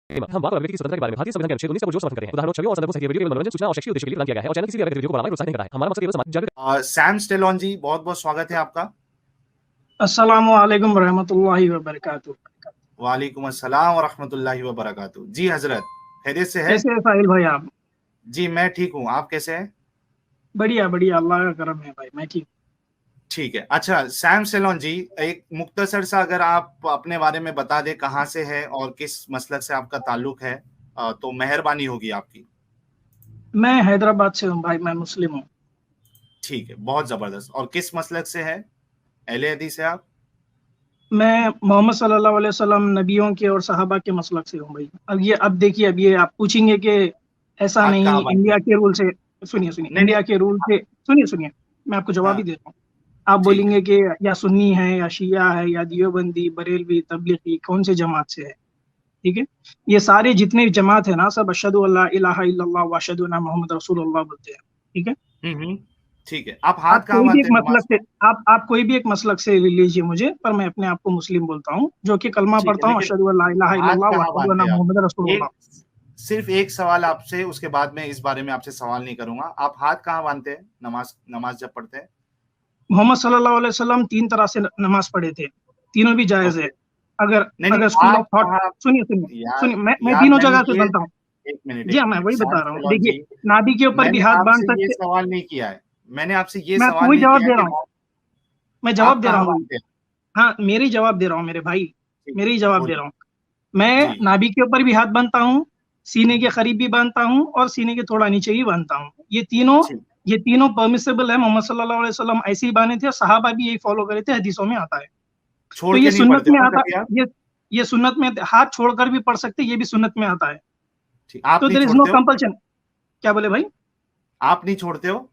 हम बात कर रहे हैं की स्वतंत्रता के बारे में। भारतीय संविधान के अनुच्छेद 19 का जो समर्थन करते हैं। उदाहरणों, छवियों और संदर्भों से वीडियो केवल मनोरंजन, सूचना और शैक्षिक उद्देश्य के लिए प्रदान किया गया है और चैनल किसी भी व्यक्ति वीडियो को बढ़ाना या प्रोत्साहित नहीं करता है। हमारा मकसद केवल समाज जागरूक। सैम स्टेलॉन जी, बहुत बहुत स्वागत है आपका। अस्सलाम वालेकुम रहमतुल्लाहि व बरकातुहू। वालेकुम अस्सलाम व रहमतुल्लाहि व बरकातुहू। जी हजरत, खैरियत से है? कैसे है साहिल भाई आप? जी मैं ठीक हूँ, आप कैसे हैं? बढ़िया बढ़िया, अल्लाह का करम है भाई, मैं ठीक। ठीक है। अच्छा सैम स्टेलॉन जी, एक मुख्तसर सा अगर आप अपने बारे में बता दें, कहाँ से है और किस मसलक से आपका ताल्लुक है, तो मेहरबानी होगी आपकी। मैं हैदराबाद से हूँ भाई, मैं मुस्लिम हूँ। ठीक है, बहुत जबरदस्त। और किस मसलक से है? अहले हदीस है आप? मैं मोहम्मद सल्लल्लाहु अलैहि वसल्लम नबियों के और सहाबा के मसलक से हूँ भाई। अब देखिए, अब ये आप पूछेंगे कि ऐसा हाथ कहाँ नहीं बांधते इंडिया हैं? के रूल से। सुनिए सुनिए, नहीं नहीं। इंडिया के रूल से सुनिए, मैं आपको जवाब हाँ ही दे रहा हूँ। आप ठीक है। बोलेंगे कि या सुन्नी है या शिया है या दियोबंदी बरेलवी तबलीगी, कौन से जमात से है? ठीक है, ये सारे जितने जमात है ना, सब अशहदु अल्ला इलाहा इल्लल्लाह व अशहदु अन्ना मोहम्मद रसूलुल्लाह बोलते हैं। ठीक है, हम्म। ठीक है, आप हाथ आप कहाँ कोई भी एक बांधते हैं मसलक नमाज से में? आप कोई भी एक मसलक से ले लीजिए मुझे, पर मैं अपने आप को मुस्लिम बोलता हूँ, जो कि कलमा ठीक है, पढ़ता हूँ, लेकिन अशहदु अल्ला इलाहा हाथ इल्लल्लाह व कहाँ अशहदु बांधते अन्ना हैं आप? मोहम्मद रसूलुल्लाह। एक सिर्फ एक सवाल आपसे, उसके बाद में इस बारे में आपसे सवाल नहीं करूंगा। आप हाथ कहाँ बांधते हैं नमाज नमाज जब पढ़ते हैं? मोहम्मद सल्लल्लाहु अलैहि वसल्लम 3 तरह से नमाज पढ़े थे, तीनों भी जायज है। ओके। अगर नहीं नहीं, अगर स्कूल आप ऑफ थॉट, कहाँ? सुनिए सुनिए यार सुनिए, मैं यार तीनों मैंने जगह से ये बनता हूँ। जी एक हाँ, मैं मिनट वही सैम बता रहा हूँ। सलोन देखिए, जी, नाभि के ऊपर भी मैंने हाथ बांध आपसे ये सकते। सवाल नहीं किया है। मैंने आपसे ये मैं सवाल वही नहीं जवाब किया दे कि रहा हूँ, मैं जवाब आप दे रहा कहाँ हूँ। बांधते हैं। हाँ, मेरे ही जवाब दे रहा हूँ मेरे भाई, ठीक मेरे है, ही जवाब दे बोलिए। रहा हूँ। मैं जी नाभि के ऊपर भी हाथ बांधता हूँ, सीने के करीब भी बांधता हूँ और सीने के थोड़ा नीचे भी बांधता हूँ। ठीक। ये तीनों परमिसेबल है। मोहम्मद सल्लल्लाहु अलैहि वसल्लम ऐसे ही बांधे थे और सहाबा भी यही फॉलो करे थे, हदीसों में आता है। तो छोड़ ये के नहीं सुन्नत पढ़ते में हो ना आता, कभी आप? ये सुन्नत में, हाथ छोड़कर भी पढ़ सकते, ये भी सुन्नत में आता है। ठीक, आप तो नहीं देयर इज नो छोड़ते हो? कंपल्शन। क्या बोले भाई? आप नहीं छोड़ते हो?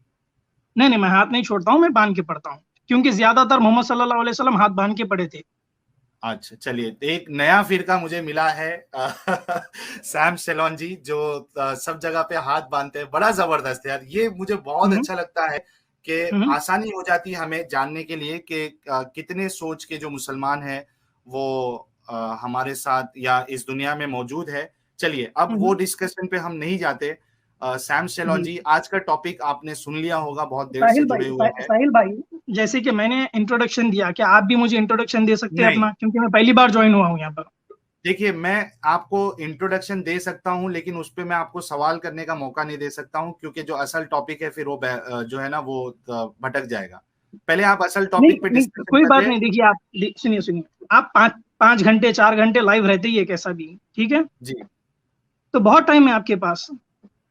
नहीं नहीं, मैं हाथ नहीं छोड़ता हूँ, मैं बांध के पढ़ता हूँ, क्योंकि ज्यादातर मोहम्मद सल्लल्लाहु अलैहि वसल्लम हाथ बांध के पढ़े थे। अच्छा चलिए, एक नया फिरका मुझे मिला है सैम सेलोन जी, जो सब जगह पे हाथ बांधते हैं। बड़ा जबरदस्त है यार, ये मुझे बहुत हम्म, अच्छा लगता है कि हम्म, आसानी हो जाती है हमें जानने के लिए कि कितने सोच के जो मुसलमान हैं वो हमारे साथ या इस दुनिया में मौजूद है। चलिए, अब वो हम्म, डिस्कशन पे हम नहीं जाते। सैम सेलोन जी। जी, आज का टॉपिक आपने सुन लिया होगा, बहुत देर से साहिल भाई, जुड़े हुए हैं। साहिल भाई, जैसे कि मैंने इंट्रोडक्शन दिया, क्या आप भी मुझे इंट्रोडक्शन दे सकते हैं नहीं, अपना, क्योंकि मैं पहली बार ज्वाइन हुआ हूँ यहाँ पर। देखिए मैं आपको इंट्रोडक्शन दे सकता हूं, लेकिन उस पे मैं आपको सवाल करने का मौका नहीं दे सकता हूं, क्योंकि जो असल टॉपिक है फिर वो जो है ना वो भटक जाएगा। पहले आप असल नहीं टॉपिक पे नहीं, डिस्कशन कोई कर बात रहे हैं। नहीं। देखिए, आप सुनिए सुनिए, आप 5 5 घंटे 4 घंटे लाइव रहते ही है कैसा भी, ठीक है? जी। तो बहुत टाइम है आपके पास।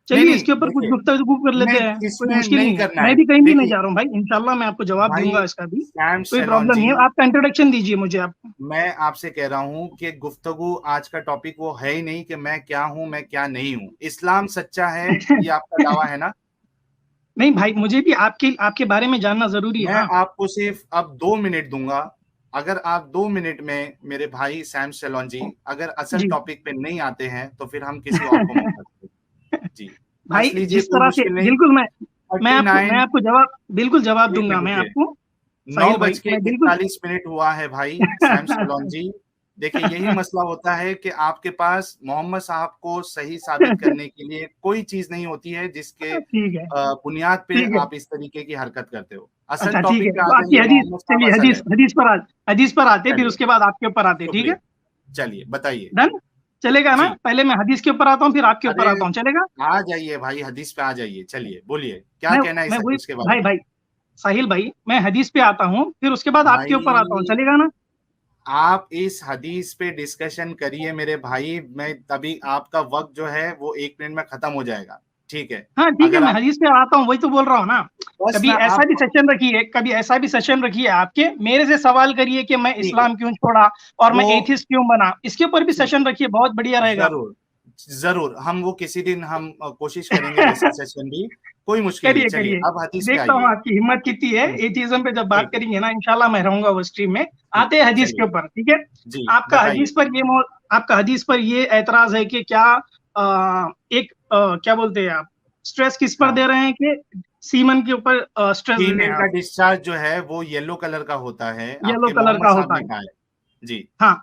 नहीं चलिए, नहीं, इसके ऊपर कुछ देखिए गुफ्तगू कर लेते नहीं, हैं, कोई इसमें मुश्किल नहीं नहीं है। करना मैं है। भी कहीं भी नहीं देखिए जा रहा हूँ भाई, इंशाल्लाह मैं आपको जवाब भाई दूंगा इसका भी, सैम कोई सेलोन प्रॉब्लम जी, नहीं है। आपका इंट्रोडक्शन दीजिए मुझे आप। मैं आपसे कह रहा हूं कि गुफ्तगू आज का टॉपिक वो है ही नहीं कि मैं क्या हूं मैं क्या नहीं हूं। इस्लाम सच्चा है, ये आपका दावा है ना? नहीं भाई, मुझे भी आपके आपके बारे में जानना जरूरी है मैं ना। आपको सिर्फ अब 2 मिनट दूंगा। अगर आप 2 मिनट में मेरे भाई सैम सेलोन जी अगर असल जी। टॉपिक पे नहीं आते हैं तो फिर हम किसी और को मौका देंगे। जी, भाई, हंस लीजिए, जिस कोई तरह से, मुश्किल नहीं। बिल्कुल मैं 39। आपको जवाब, बिल्कुल जवाब एक दूंगा मिनट मैं रुकिए। आपको। नौ साहिल भाई, बज के मैं बिल्कुल। इकतालीस मिनट हुआ है भाई सैम सेलोन जी। देखिए, यही मसला होता है कि आपके पास मोहम्मद साहब को सही साबित करने के लिए कोई चीज नहीं होती है जिसके ठीक है, बुनियाद पे ठीक है। आप इस तरीके की हरकत करते हो। असल अच्छा ठीक है, टॉपिक पे आ तो आपकी जाइए, हदीस, मोहम्मद साहब चलिए असल है। हदीस पर आते, फिर चलिए, उसके बाद आपके ऊपर आते, ठीक है? शुक्रिया। चलिए बताइए। डन, चलेगा ना? जी। पहले मैं हदीस के ऊपर आता हूँ, फिर आपके ऊपर अरे आता हूँ, चलेगा? आ जाइए भाई, हदीस पे आ जाइए। चलिए बोलिए, क्या मैं कहना है इस मैं वही, हदीस के बारे भाई में? भाई, साहिल भाई, मैं हदीस पे आता हूँ, फिर उसके बाद आपके ऊपर आता हूँ, भाई चलेगा ना? आप इस हदीस पे डिस्कशन करिए मेरे भाई, मैं तभी आपका वक्त जो है वो 1 मिनट में खत्म हो जाएगा। ठीक है? हाँ ठीक है, अगर मैं आप हदीस पे आता हूँ, वही तो बोल रहा हूँ ना। बस कभी ना ऐसा आप भी सेशन रखिए, कभी ऐसा भी सेशन रखिए आपके, मेरे से सवाल करिए कि मैं ठीक है, इस्लाम क्यों छोड़ा और मैं वो एथिस्ट क्यों बना, इसके ऊपर भी ठीक सेशन रखिए, बहुत बढ़िया है, रहेगा। जरूर जरूर हम वो किसी दिन हम कोशिश करेंगे वैसा सेशन भी। कोई मुश्किल नहीं। करिए चलिए, करिए, अब हदीस पे देखता हूँ आइए। आपकी हिम्मत कितनी है। एथिज्म पे जब बात ठीक है, करेंगे ना, इंशाल्लाह मैं रहूंगा वो स्ट्रीम में। ठीक आते है, हैं हदीस के चलिए। ऊपर, ठीक है? जी आपका बताइए। हदीस पर ये आपका हदीस पर ये एतराज है कि क्या क्या बोलते हैं आप, स्ट्रेस किस पर हाँ, दे रहे हैं कि सीमन के ऊपर स्ट्रेस दे रहे फीमेल हैं का आप? डिस्चार्ज जो है वो येलो कलर का होता है, येलो आपके कलर मोहम्मद का साहब होता ने है। कहा है। जी। हाँ,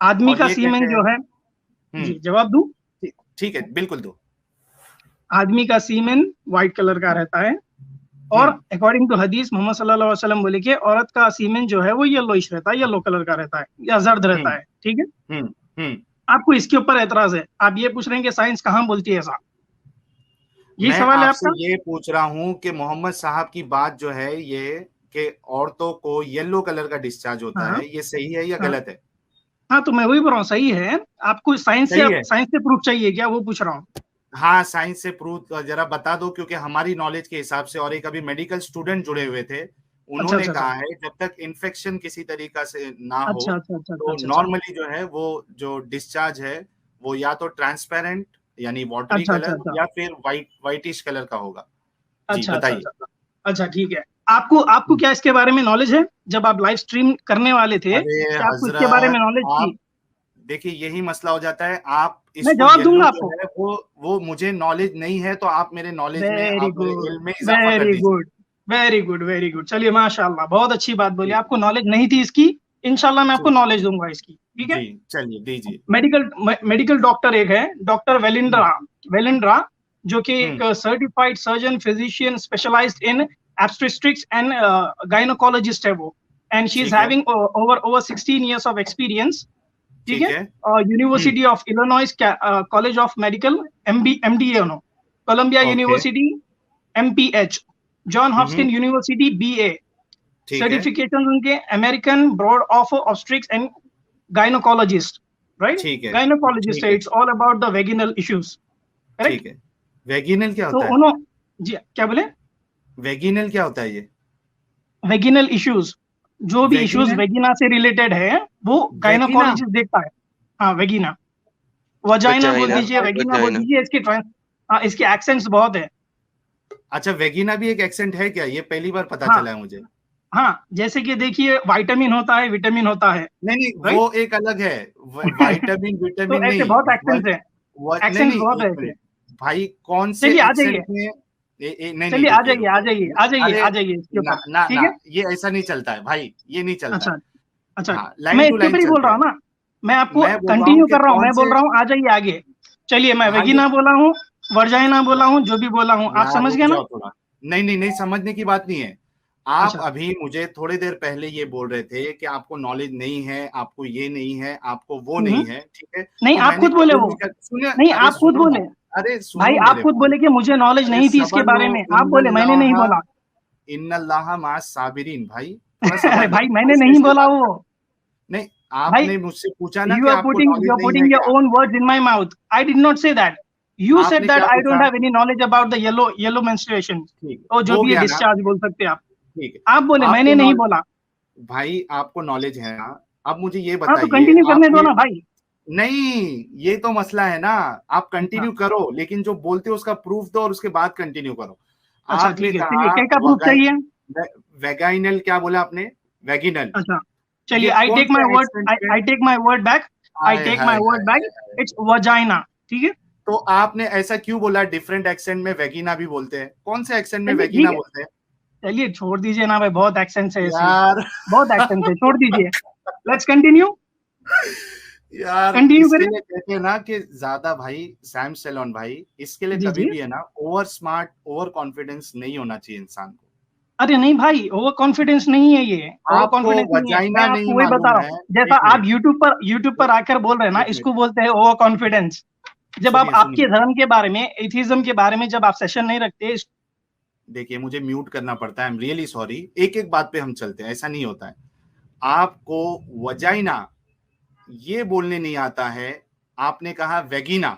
आदमी और का ये कहते सीमेन हैं। जो है, जी जवाब दूं? ठीक है, बिल्कुल दो। आदमी का सीमेन व्हाइट कलर का रहता है, और अकॉर्डिंग टू हदीस मोहम्मद सल्लल्लाहु अलैहि वसल्लम बोले कि औरत का सीमेन जो है वो येलोइश रहता है, येलो कलर का रहता है या जर्द रहता है। ठीक है, हम्म हम्म आपको इसके ऊपर एतराज है, आप ये पूछ रहे हैं कि साइंस कहाँ बोलती है ऐसा, यही मैं सवाल है आपसे आपका? ये पूछ रहा हूँ कि मोहम्मद साहब की बात जो है ये कि औरतों को येलो कलर का डिस्चार्ज होता हाँ है, ये सही है या हाँ गलत है? हाँ, तो मैं वही बोल रहा हूँ, सही है। आपको सही है। साइंस से प्रूफ चाहिए क्या, वो पूछ रहा हूँ। हाँ, साइंस से प्रूव जरा बता दो, क्योंकि हमारी नॉलेज के हिसाब से, और एक अभी मेडिकल स्टूडेंट जुड़े हुए थे, अच्छा उन्होंने अच्छा अच्छा कहा है जब तक इन्फेक्शन किसी तरीका से ना हो अच्छा अच्छा अच्छा अच्छा तो अच्छा अच्छा नॉर्मली जो है वो जो डिस्चार्ज है वो या तो ट्रांसपेरेंट यानी वाटरी अच्छा अच्छा कलर अच्छा या फिर वाइटिश कलर का होगा। जी अच्छा अच्छा बताइए। अच्छा अच्छा, ठीक है। आपको आपको क्या इसके बारे में नॉलेज है? जब आप लाइव स्ट्रीम करने वाले थे, अरे क्या आपको इसके बारे में हजरत, नॉलेज थी? आप देखिए यही मसला हो जाता है, आप मैं इसको जवाब येलो दूंगा जो आपको। है वो मुझे नॉलेज नहीं है, तो आप मेरे नॉलेज में, वेरी आप मेरे गुड, इल्म में इजाफा कर वेरी दीजिए। Good, very good, very good. चलिए माशाल्लाह, बहुत अच्छी बात बोली। जी आपको नॉलेज नहीं थी इसकी, इंशाल्लाह मैं आपको जी नॉलेज दूंगा इसकी। ठीक है। जी, चलिए दीजिए। मेडिकल मेडिकल डॉक्टर एक है, डॉक्टर वेलिंड्रा, वेलिंड्रा, जो कि एक hmm certified surgeon physician specialized in obstetrics and gynaecologist है वो, एंड शी इज ठीक है। Having over 16 years of experience। ठीक ठीक है। है। University of Illinois college of medical, MD Columbia okay. University MPH, John Hopkin university BA. ठीक है। सर्टिफिकेशन उनके American board of obstetrics and gynaecologist, right? ठीक है। गायनोकोलॉजिस्ट ठीक है, है। It's all about the vaginal issues, correct? ठीक है। वेगिनल क्या तो होता है? उन्होंने, जी क्या बोले? वेगिनल क्या होता है ये? वेगिनल इश्यूज, जो भी इश्यूज वेगिनल, वेगिना से रिलेटेड है वो वेगिना। गायनोकोलॉजिस्ट देखता है। हाँ, वेगिना, वजाइना बोल वजाइना, दीजिए, वेगिना बोल वजाइना। दीजिए, इसकी हाँ, इसके एक्सेंट्स बहुत है। अच्छा, वेगिना भी एक एक्सेंट है क्या? ये पहली बार पता हाँ चला है मुझे। हाँ, जैसे कि देखिए, विटामिन होता है, विटामिन होता है, नहीं नहीं, राइट? वो एक अलग है। वाइटामिन तो विटामिन ऐसे नहीं। बहुत एक्सेंट्स है, नहीं एक्सेंट्स नहीं, बहुत है एक ऐसे। मिनट भाई, कौन से चलिए आ एक्सेंट जाइए, में नहीं नहीं, चलिए आ रुकिए जाइए, आ रुकिए। जाइए, आ जाइए, अरे आ जाइए इसके ना ऊपर। ना ठीक ना, है। ये ऐसा नहीं चलता है भाई, ये नहीं चलता अच्छा है। अच्छा, हाँ, मैं लाइन टू इसके लाइन ऊपर ही बोल चलते रहा हैं। हूँ ना, मैं आपको मैं बोल रहा हूँ कंटिन्यू कि कर रहा हूँ, कौन मैं बोल से। रहा हूँ आ जाइए आगे। चलिए, मैं हाँ ये, वेगिना बोला हूँ, वर्जाइना बोला हूँ, जो भी बोला हूँ, आप यार समझ रुक गए ना? जाओ थोड़ा। नहीं नहीं नहीं, समझने की बात नहीं है। आप अच्छा, अभी मुझे थोड़ी देर पहले ये बोल रहे थे कि आपको नॉलेज नहीं है, आपको ये नहीं है, आपको वो हम्म, नहीं है, ठीक है? नहीं तो आप मैंने खुद बोले कबूल वो, नहीं कर, सुनिए, नहीं अरे आप खुद सुनो बोले, ना, अरे भाई सुनो आप मेरे खुद भाई। बोले कि मुझे नॉलेज अरे नहीं थी इसके सबर लो, बारे में, आप बोले, मैंने नहीं बोला। इन्नल्लाह मास साबिरीन भाई, थोड़ा सबर अरे लो, भाई, थोड़ा मैंने नहीं स्पेस पे बोला बात वो। करो। नहीं, भाई, आपने मुझसे पूछा ना you कि are आपको putting you नॉलेज are नहीं है putting your क्या? own words in my mouth. I did not say that. You said आपने that क्या I don't पूछा? have any knowledge about the yellow menstruation, ठीक है, और जो हो भी है गया ना? डिस्चार्ज बोल सकते हैं आप। ठीक है। आप बोले, मैंने आपको नहीं नॉलेज, बोला। भाई आपको नॉलेज है ना? अब मुझे ये हाँ, तो बताइए, कंटिन्यू करने दो आपने, ना भाई। नहीं, ये तो मसला है ना। आप अच्छा कंटिन्यू करो, लेकिन जो बोलते हो उसका प्रूफ दो और उसके बाद कंटिन्यू करो। अच्छा, आपने ठीक है, चलिए, कहा क्या क्या प्रूफ चाहिए? वेगाइनल, क्या बोला आपने? वेगिनल। अच्छा, चलिए, ये आई कौन टेक माई से वर्ड, एक्सेंट पे? I take my word back, I हाय टेक हाय माई हाय वर्ड बैक, हाय हाय। It's vagina. ठीक है। तो आपने ऐसा क्यों बोला? डिफरेंट एक्सेंट में वेगिना भी बोलते हैं, कौन से एक्सेंट में चलिए वेगिना ठीक है, बोलते हैं? चलिए छोड़ दीजिए ना भाई, बहुत एक्सेंट है इसमें, यार बहुत एक्सेंट है, छोड़ दीजिए। लेट्स कंटिन्यू, यार, कंटिन्यू इसके करें। लिए कहते हैं ना कि ज्यादा भाई, सैम सेलोन भाई, इसके लिए जी कभी जी। भी है ना, ओवर स्मार्ट, ओवर कॉन्फिडेंस नहीं होना चाहिए इंसान को। अरे नहीं भाई, ओवर कॉन्फिडेंस नहीं है ये, ओवर आपको कॉन्फिडेंस नहीं है, मैं वजाइना नहीं आपको वही बता मालूम रहा है। हूँ। जैसा एक आप मिनट, यूट्यूब पर आकर बोल रहे हैं ना, एक मिनट, इसको बोलते हैं ओवर कॉन्फिडेंस। जब आप सुनिए आपके सुनिए। धर्म के बारे में, एथिज्म के बारे में जब आप सेशन नहीं रखते देखिए, मुझे म्यूट करना पड़ता है, आई एम रियली सॉरी। एक एक बात पे हम चलते हैं, ऐसा नहीं होता है। आपको वजाइना ये बोलने नहीं आता है, आपने कहा वेगिना।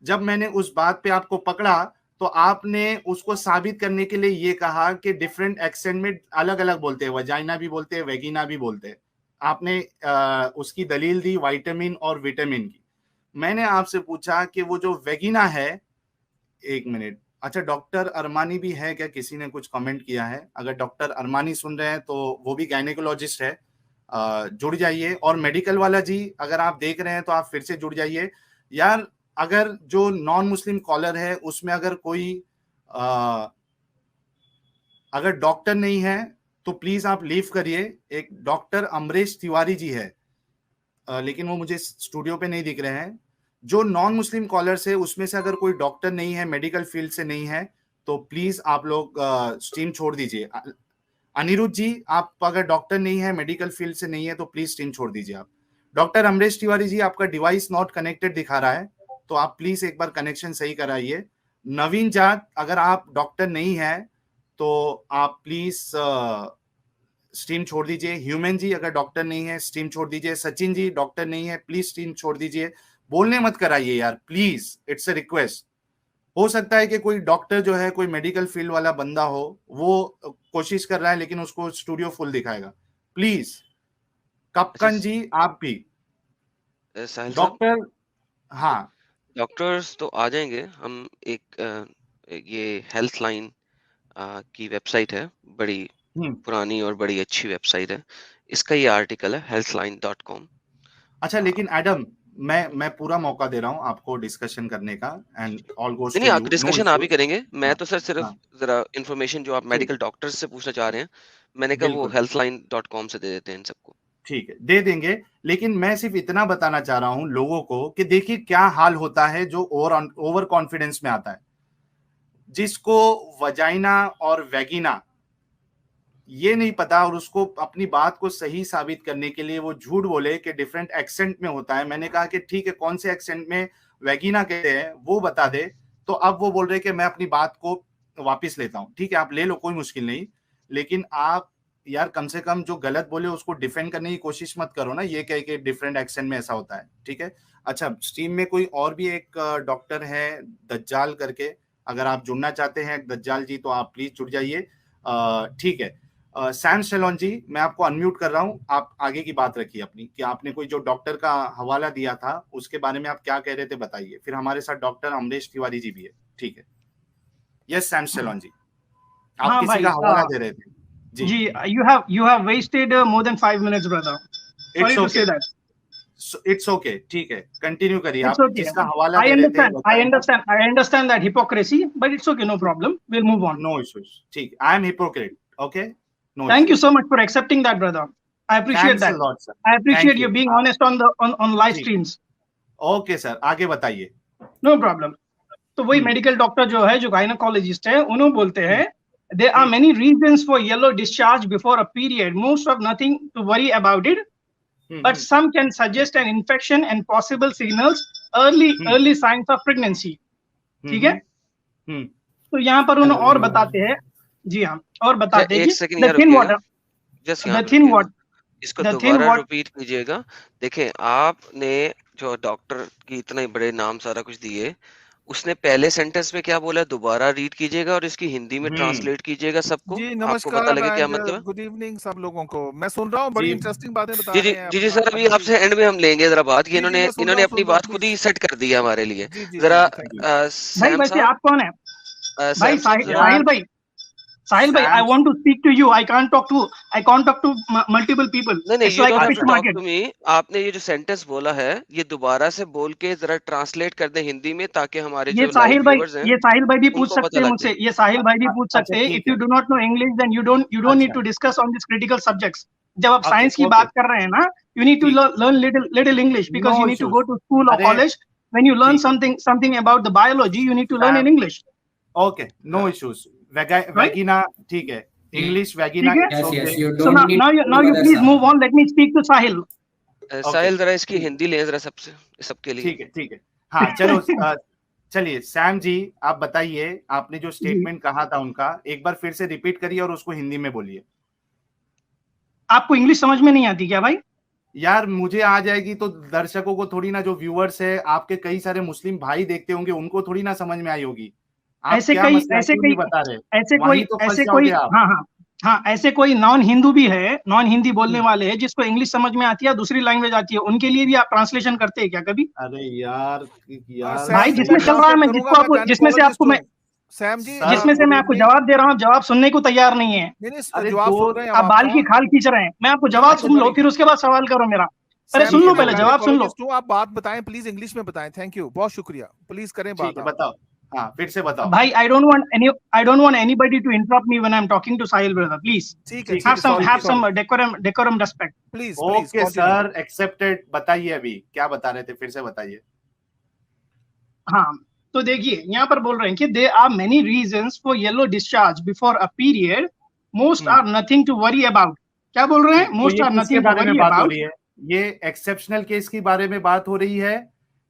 जब मैंने उस बात पे आपको पकड़ा, तो आपने उसको साबित करने के लिए ये कहा कि डिफरेंट एक्सेंट में अलग अलग बोलते हैं, वजाइना भी बोलते हैं, वेगिना भी बोलते हैं। आपने उसकी दलील दी विटामिन और विटामिन की। मैंने आपसे पूछा कि वो जो वेगिना है, एक मिनट, अच्छा डॉक्टर अरमानी भी है क्या? किसी ने कुछ कमेंट किया है, अगर डॉक्टर अरमानी सुन रहे हैं तो वो भी गायनेकोलॉजिस्ट है, जुड़ जाइए। और मेडिकल वाला जी, अगर आप देख रहे हैं तो आप फिर से जुड़ जाइए यार। अगर जो नॉन मुस्लिम कॉलर है उसमें अगर कोई अगर डॉक्टर नहीं है तो प्लीज आप लीव करिए। एक डॉक्टर अमरीश तिवारी जी है, लेकिन वो मुझे स्टूडियो पे नहीं दिख रहे हैं। जो नॉन मुस्लिम कॉलर्स है उसमें से अगर कोई डॉक्टर नहीं है, मेडिकल फील्ड से नहीं है, तो प्लीज आप लोग स्ट्रीम छोड़ दीजिए। अनिरुद्ध जी, आप अगर डॉक्टर नहीं है, मेडिकल फील्ड से नहीं है, तो प्लीज स्ट्रीम छोड़ दीजिए आप। डॉक्टर अमरेश तिवारी जी, आपका डिवाइस नॉट कनेक्टेड दिखा रहा है, तो आप प्लीज एक बार कनेक्शन सही कराइए। नवीन जाट, अगर आप डॉक्टर नहीं है तो आप प्लीज स्ट्रीम छोड़ दीजिए। ह्यूमन जी, अगर डॉक्टर नहीं है स्ट्रीम छोड़ दीजिए। सचिन जी, डॉक्टर नहीं है, प्लीज स्ट्रीम छोड़ दीजिए। बोलने मत कराइए यार, प्लीज, इट्स अ रिक्वेस्ट। हो सकता है कि कोई डॉक्टर जो है, कोई मेडिकल फील्ड वाला बंदा हो, वो कोशिश कर रहा है लेकिन उसको स्टूडियो फुल दिखाएगा। प्लीज। कपकन जी, आप भी साहिल साहब, डॉक्टर। हाँ, डॉक्टर्स तो आ जाएंगे। हम ये हेल्थ लाइन की वेबसाइट है, बड़ी पुरानी और बड़ी अच्छी वेबसाइट है। इसका ये आर्टिकल है healthline.com। अच्छा, लेकिन एडम, मैं पूरा मौका दे रहा हूँ आपको डिस्कशन करने का, एंड ऑल गोस नहीं, टू आप यू, नो डिस्कशन आप ही इश्यूज। करेंगे। मैं तो सर सिर्फ हाँ, जरा इन्फॉर्मेशन जो आप ठीक, मेडिकल डॉक्टर्स से पूछना चाह रहे हैं, मैंने कहा वो बिल्कुल healthline.com से दे देते हैं इन सबको। ठीक है, दे देंगे। लेकिन मैं सिर्फ इतना बताना चाह रहा हूं लोगों को कि देखिए क्या हाल होता है जो ओवर कॉन्फिडेंस में आता है। जिसको वजाइना और वेगिना ये नहीं पता और उसको अपनी बात को सही साबित करने के लिए वो झूठ बोले कि डिफरेंट एक्सेंट में होता है। मैंने कहा कि ठीक है, कौन से एक्सेंट में वेगिना कहते हैं वो बता दे, तो अब वो बोल रहे कि मैं अपनी बात को वापस लेता हूं। ठीक है, आप ले लो, कोई मुश्किल नहीं, लेकिन आप यार कम से कम जो गलत बोले उसको डिफेंड करने की कोशिश मत करो ना, ये कह के डिफरेंट एक्सेंट में ऐसा होता है। ठीक है। अच्छा, स्ट्रीम में कोई और भी एक डॉक्टर है दज्जाल करके, अगर आप जुड़ना चाहते हैं दज्जाल जी तो आप प्लीज जुड़ जाइए। ठीक है। सैम शेलोन जी, मैं आपको अनम्यूट कर रहा हूं, आप आगे की बात रखिए अपनी, कि आपने कोई जो डॉक्टर का हवाला दिया था उसके बारे में आप क्या कह रहे थे बताइए। फिर हमारे साथ डॉक्टर अमरेश तिवारी जी भी है। ठीक है। यस सैम शेलोन जी, आप हाँ किसी भाई, का हवाला दे रहे थे जी। जी, you have wasted more than 5 minutes, brother. Sorry it's to okay, say that. It's okay, ठीक है, कंटिन्यू करिए। It's आप okay. जिसका हवाला दे रहे थे बताइए। I understand that hypocrisy, but it's okay, no problem. We'll move on. No issues, ठीक, I am hypocrite, okay, no Thank you issues. so much for accepting that, brother. I appreciate thanks a that. Lot sir, I appreciate thank you you. being honest on live ठीक, streams. Okay sir, आगे बताइए। No problem. तो वही medical doctor जो है, जो gynaecologist है, उन्होंने बोलते हैं there are many reasons for yellow discharge before a period. Most of nothing to worry about it, but some can suggest an infection and possible signals, early signs of pregnancy. ठीक है। तो यहाँ पर उन्होंने और बताते हैं, जी हाँ, और बताते हैं एक कि सेकंड the यहाँ thin रुकिएगा, water, जस्ट यहाँ the पे thin रुकिएगा, water, इसको the thin दोबारा water. रिपीट कीजिएगा। देखें, आपने जो डॉक्टर की इतने बड़े नाम सारा कुछ दिए, उसने पहले सेंटेंस में क्या बोला, दोबारा रीड कीजिएगा और इसकी हिंदी में ट्रांसलेट कीजिएगा सबको। जी आपको पता नमस्कार लगे क्या एंड मतलब है। गुड इवनिंग सब लोगों को। मैं सुन रहा हूँ, बड़ी जी इंटरेस्टिंग बातें बता जी रहे जी हैं जी जी अपना सर, अभी सभी। आपसे एंड में हम लेंगे जरा बात, कि जी जी मैं सुन इन्होंने अपनी बात रहा खुद हूँ ही सेट कर दी है हमारे लिए। जी जी जरा थैंक यू। भाई सैम वैसे साहब, आप कौन है? भाई सैम साहब जरा साहिल भाई, Sahil bhai, I Sam, want to speak to you. I can't talk to multiple people. नहीं, It's you like don't have fish to talk market. To me. आपने ये जो सेंटेंस बोला है, ये दोबारा से बोल के जरा ट्रांसलेट कर दें हिंदी में, ताकि हमारे ये जो लाइव व्यूअर्स हैं साहिल भाई भी पूछ उनको सकते पता हैं लग मुझसे, जाए। ये साहिल भाई भी पूछ अच्छा सकते हैं. ठीक If you है, do not know English, then you don't need अच्छा, to discuss on these critical subjects. जब आप ओके साइंस की ओके, बात कर रहे हैं ना, you need to ठीक, learn little English, no because you need to issues. go to school or अरे college. When you learn ठीक है, something about the biology, you need to learn in same, English, okay, no issues. right? Vagina, ठीक है, English vagina, ठीक है. It's Yes, okay. yes, you So don't need now to you other please move side. on. Let me speak to Sahil. Okay, Sahil जरा इसकी ठीक, हिंदी लें जरा सबसे, सबके लिए। ठीक है, ठीक है। हाँ चलो, चलिए सैम जी, आप बताइए, आपने जो जी, स्टेटमेंट कहा था उनका एक बार फिर से रिपीट करिए और उसको हिंदी में बोलिए। आपको इंग्लिश समझ में नहीं आती क्या भाई? यार मुझे आ जाएगी तो दर्शकों को थोड़ी ना, जो व्यूअर्स है आपके कई सारे मुस्लिम भाई देखते होंगे, उनको थोड़ी ना समझ में आई होगी। आप ऐसे क्या कई मसला ऐसे क्यों कई नहीं बता रहे? ऐसे वहीं कोई तो फंस ऐसे जाओगे कोई आप। हाँ हाँ हाँ, ऐसे कोई नॉन हिंदू भी है, नॉन हिंदी बोलने वाले हैं, जिसको इंग्लिश समझ में आती है, दूसरी लैंग्वेज आती है, उनके लिए भी आप ट्रांसलेशन करते हैं क्या कभी? अरे यार, यार भाई सैम जी जिसमें मैं चल रहा है, ट्रांसलेट मैं करूंगा, जिसको मैं आपको जिसमें से गायनेकोलॉजिस्ट आपको मैं हूँ। सैम जी सर, जिसमें से गुड मैं आपको इवनिंग। जवाब दे रहा हूँ, जवाब सुनने को तैयार नहीं है. नहीं नहीं अरे जवाब दो, सुन रहे हैं आप हम बाल की आपका। खाल खींच रहे हैं. मैं आपको जवाब अच्छा सुन लो, बड़ी फिर उसके बाद सवाल करो मेरा. अरे सैम सुन जी लो, मैं पहले जवाब सुन लो. गायनेकोलॉजिस्ट हूँ, आप बात बताएं प्लीज इंग्लिश में बताएं। थैंक यू, बहुत शुक्रिया। प्लीज करें ठीक बात है, आप। बताओ। हाँ फिर से बताओ। भाई, I don't want anybody to interrupt me when I'm talking to Sahil brother. Please ठीक है ठीक है, have some ठीक है, decorum respect. Please okay continue. Sir, accepted. बताइए अभी क्या बता रहे थे, फिर से बताइए। हाँ, तो देखिए यहाँ पर बोल रहे हैं कि there are many reasons for yellow discharge before a period. Most are nothing to worry about. क्या बोल रहे हैं? Most are nothing to worry about. ये एक्सेप्शनल केस की बारे में बात हो रही है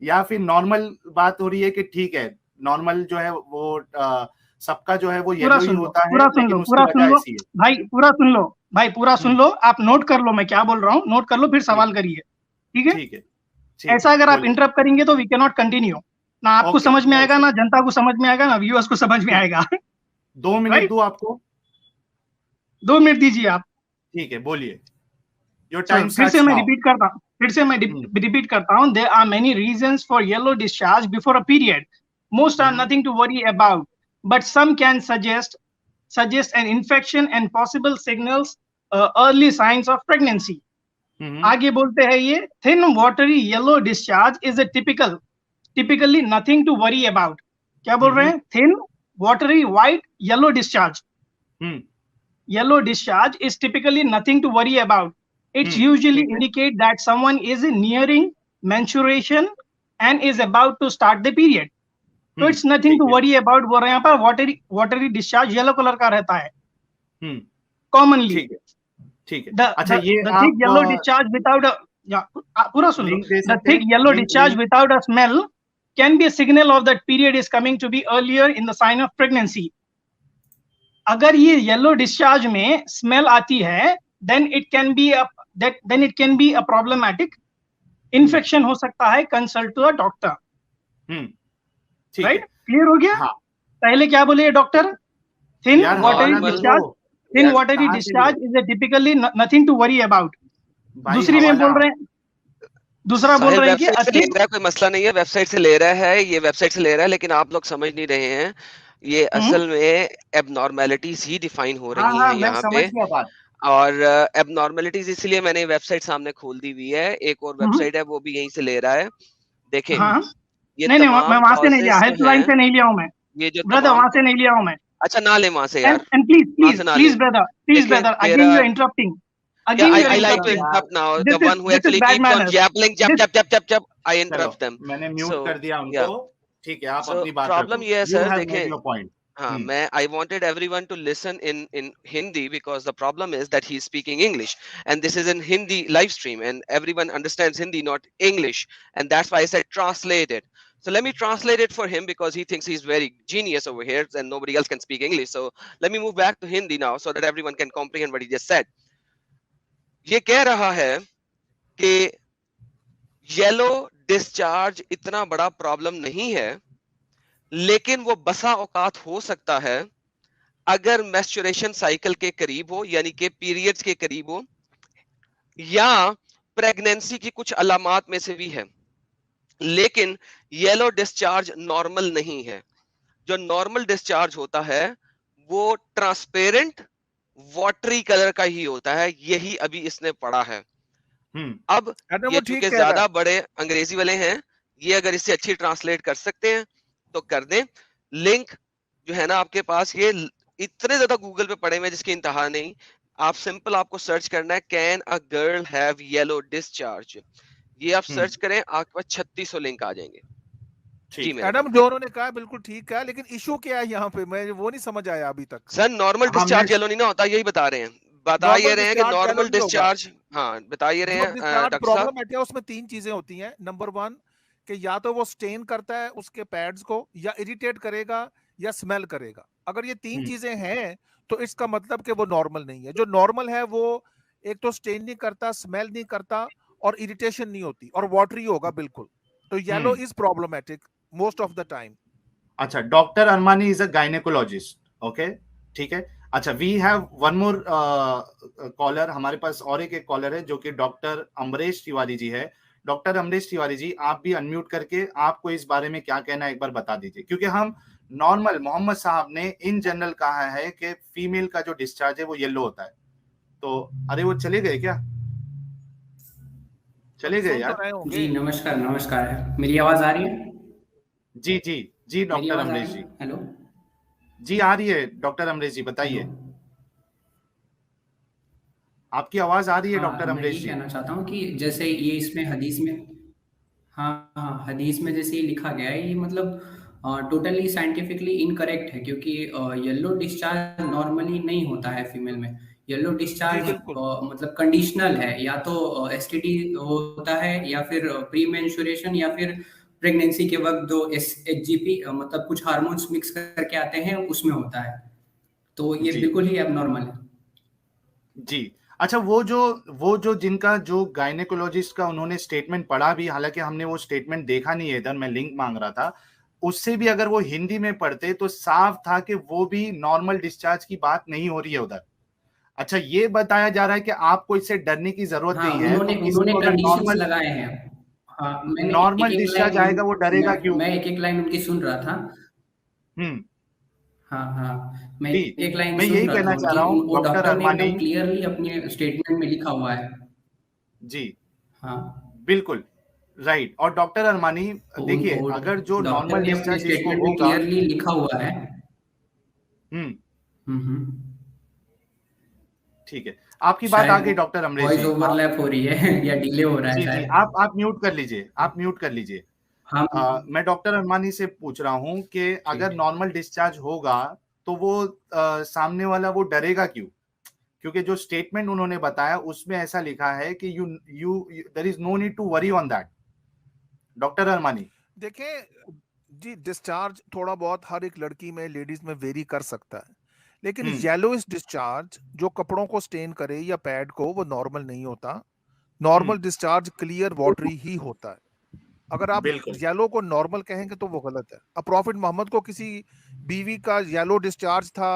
या फिर नॉर्मल बात हो रही है कि ठीक है नॉर्मल जो है वो सबका जो है वो येलो ही होता है, लेकिन उसकी वजह ऐसी है। भाई पूरा सुन लो, भाई पूरा सुन लो, आप नोट कर लो मैं क्या बोल रहा हूँ, नोट कर लो फिर सवाल करिए, ठीक है? ठीक है। ऐसा अगर आप इंटरप्ट करेंगे तो वी कैन नॉट कंटिन्यू, ना आपको समझ में आएगा, ना जनता को समझ में आएगा, ना व्यूअर्स को समझ में आएगा। 2 मिनट दूं आपको? 2 मिनट दीजिए आप। ठीक है, बोलिए। योर टाइम फिर से मैं रिपीट करता हूँ, there are many reasons for yellow discharge before a period, most are nothing to worry about, but some can suggest an infection and possible signals, early signs of pregnancy. आगे बोलते हैं ये thin watery yellow discharge is a typically nothing to worry about. क्या बोल रहे हैं? thin watery white yellow discharge. Yellow discharge is typically nothing to worry about. It's usually indicate that someone is nearing menstruation and is about to start the period. तो it's nothing to worry about बोल रहे हैं यहाँ पर। Watery discharge yellow colour का रहता है commonly, ठीक है। अच्छा, ये the thick yellow discharge without a पूरा सुन लो, the thick yellow discharge without a smell can be a signal of that period is coming to be earlier in the sign of pregnancy. अगर ये yellow discharge में smell आती है then it can be a problematic infection हो सकता है, consult to a doctor. Right, clear हो गया? हाँ. पहले क्या बोले doctor? Thin watery discharge is typically nothing to worry about. दूसरी में बोल रहे हैं, दूसरा बोल रहे हैं कि कोई मसला नहीं है, वेबसाइट से ले रहा है, ये वेबसाइट से ले रहा है, लेकिन आप लोग समझ नहीं रहे हैं, ये असल में एबनॉर्मेलिटीज ही डिफाइन हो रही हैं यहाँ पे। और एबनॉर्मेलिटीज इसलिए मैंने वेबसाइट सामने खोल दी हुई है, एक और वेबसाइट है वो भी यहीं से ले रहा है, देखें। नहीं, मैं वहां से नहीं लिया, हेल्पलाइन से नहीं लिया हूं मैं, ये जो ब्रदर वहां से नहीं लिया हूं मैं। अच्छा, ना ले वहां से यार, and please brother, again you are interrupting, I like to interrupt now. The one who actually keeps on jabbling, jab, I interrupt them. मैंने म्यूट कर दिया उनको, ठीक है, आप अपनी बात प्रॉब्लम ये है सर, देखें, हाँ, I wanted everyone to listen in Hindi because the problem is that he's speaking English and this is in Hindi live stream and everyone understands Hindi, not English, and that's why I said translate it. So let me translate it for him because he thinks he's very genius over here and nobody else can speak English. So let me move back to Hindi now so that everyone can comprehend what he just said. ये कह रहा है कि yellow discharge इतना बड़ा problem नहीं है, लेकिन वो बसा औकात हो सकता है अगर मेंस्ट्रुएशन साइकिल के करीब हो, यानी कि पीरियड्स के करीब हो, या प्रेगनेंसी की कुछ अलामात में से भी है। लेकिन येलो डिस्चार्ज नॉर्मल नहीं है। जो नॉर्मल डिस्चार्ज होता है वो ट्रांसपेरेंट वाटरी कलर का ही होता है, यही अभी इसने पढ़ा है। अब ये चूंकि ज्यादा बड़े अंग्रेजी वाले हैं, ये अगर इससे अच्छी ट्रांसलेट कर सकते हैं तो कर दें। लिंक जो है ना आपके पास, ये इतने ज्यादा गूगल पे पड़े हुए जिसकी इंतहा नहीं। आप सिंपल आपको सर्च करना है can a girl have yellow discharge, ये आप सर्च करें, आपके पास 3600 लिंक आ जाएंगे। मैडम जो उन्होंने कहा बिल्कुल ठीक है, लेकिन इशू क्या है यहाँ पे, मैं वो नहीं समझ आया अभी तक। सर नॉर्मल डिस्चार्ज येलो नहीं ना होता, यही बता रहे हैं, बता ये रहे हैं कि नॉर्मल डिस्चार्ज, हाँ बता ये रहे हैं डॉक्टर साहब। उसमें 3 चीजें होती हैं। नंबर 1 कि या तो वो स्टेन करता है उसके पैड्स को, या इरिटेट करेगा, या स्मेल करेगा। अगर ये 3 चीजें हैं तो इसका मतलब कि वो नॉर्मल नहीं है। जो नॉर्मल है वो एक तो स्टेन नहीं करता, स्मेल नहीं करता, और इरिटेशन नहीं होती, और वाटरी होगा बिल्कुल। तो yellow is problematic most of the time. अच्छा, doctor Armani is a gynaecologist, okay, ठीक है। अच्छा, we have one more caller, हमारे पास और एक कॉलर है जो कि डॉक्टर अमरेश तिवारी जी है। डॉक्टर अमरेश तिवारी जी, आप भी अनम्यूट करके आपको इस बारे में क्या कहना है एक बार बता दीजिए, क्योंकि हम नॉर्मल, मोहम्मद साहब ने इन जनरल कहा है कि फीमेल का जो डिस्चार्ज है वो येलो होता है। तो अरे वो चले गए क्या? चले गए यार। जी नमस्कार, मेरी आवाज आ रही है? जी डॉक्टर अमरेश जी। हेलो जी, आ रही है डॉक्टर अमरेश जी, बताइए। आपकी आवाज आ रही है डॉक्टर अमरेश जी। कहना चाहता हूँ कि जैसे ये इसमें हदीस में, हाँ हाँ, हदीस में जैसे ये लिखा गया है, ये मतलब टोटली साइंटिफिकली इनकरेक्ट है, क्योंकि येलो डिस्चार्ज नॉर्मली नहीं होता है फीमेल में। येलो जी डिस्चार्ज बिल्कुल। मतलब कंडीशनल है, या तो एसटीडी होता है, या फिर प्री मेंस्ट्रुएशन, या फिर प्रेगनेंसी के वक्त जो एचजीपी मतलब कुछ हार्मोन्स मिक्स करके आते हैं उसमें होता है। तो ये जी बिल्कुल ही एबनॉर्मल है। जी। अच्छा, वो जो जिनका जो गायनेकोलॉजिस्ट का उन्होंने स्टेटमेंट पढ़ा भी, हालांकि हमने वो स्टेटमेंट देखा नहीं है, इधर मैं लिंक मांग रहा था, उससे भी अगर वो हिंदी में पढ़ते तो साफ था कि वो भी नॉर्मल डिस्चार्ज की बात नहीं हो रही है उधर। अच्छा, ये बताया जा रहा है कि आपको इससे डरने की जरूरत हाँ, नहीं है, तो किसी उन्होंने को अगर कंडीशंस नॉर्मल लगाए हैं। हाँ, मैंने नॉर्मल एक-एक डिस्चार्ज लाइन आएगा वो डरेगा क्यों? मैं एक-एक लाइन उनकी सुन रहा था। हम्म। हाँ, हाँ, मैं जी, एक लाइन मैं सुन यही रहा था कहना चाह उनकी। रहा हूँ वो डॉक्टर डॉक्टर ने अरमानी। एकदम क्लियरली अपने स्टेटमेंट में लिखा हुआ है। जी हाँ, बिल्कुल, राइट। और डॉक्टर अरमानी, तो देखिए, वो अगर जो डॉक्टर नॉर्मल ने अपने डिस्चार्ज जिसको स्टेटमेंट में होगा। क्लियरली लिखा हुआ है। हम्म। हुँ। ठीक है, आपकी बात आ शायद गई डॉक्टर अमरेश वॉइस जी। आप ओवरलैप हो रही है या डिले हो रहा है जी जी, शायद। आप म्यूट कर लीजिए, आप म्यूट कर लीजिए। हाँ, मैं डॉक्टर अरमानी से पूछ रहा हूँ कि ठीक अगर है। नॉर्मल डिस्चार्ज होगा तो वो सामने वाला वो डरेगा क्यों? क्योंकि जो स्टेटमेंट उन्होंने बताया उसमें ऐसा लिखा है कि you you there is no need to worry on that. Doctor Armani. देखें जी, डिस्चार्ज थोड़ा बहुत हर एक लड़की में, लेडीज में वेरी कर सकता है, लेकिन हम्म। येलोइश डिस्चार्ज जो कपड़ों को स्टेन करे या पैड को, वो नॉर्मल नहीं होता। नॉर्मल डिस्चार्ज क्लियर वाटरी ही होता है। अगर आप बिल्कुल। येलो को नॉर्मल कहेंगे तो वो गलत है। अब प्रॉफिट मोहम्मद को किसी बीवी का येलो डिस्चार्ज था,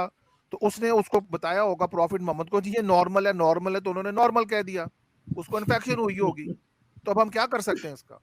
तो उसने उसको बताया होगा प्रॉफिट मोहम्मद को, जी ये नॉर्मल है, नॉर्मल है, तो उन्होंने नॉर्मल कह दिया, उसको इन्फेक्शन हुई होगी। तो अब हम क्या कर सकते हैं इसका?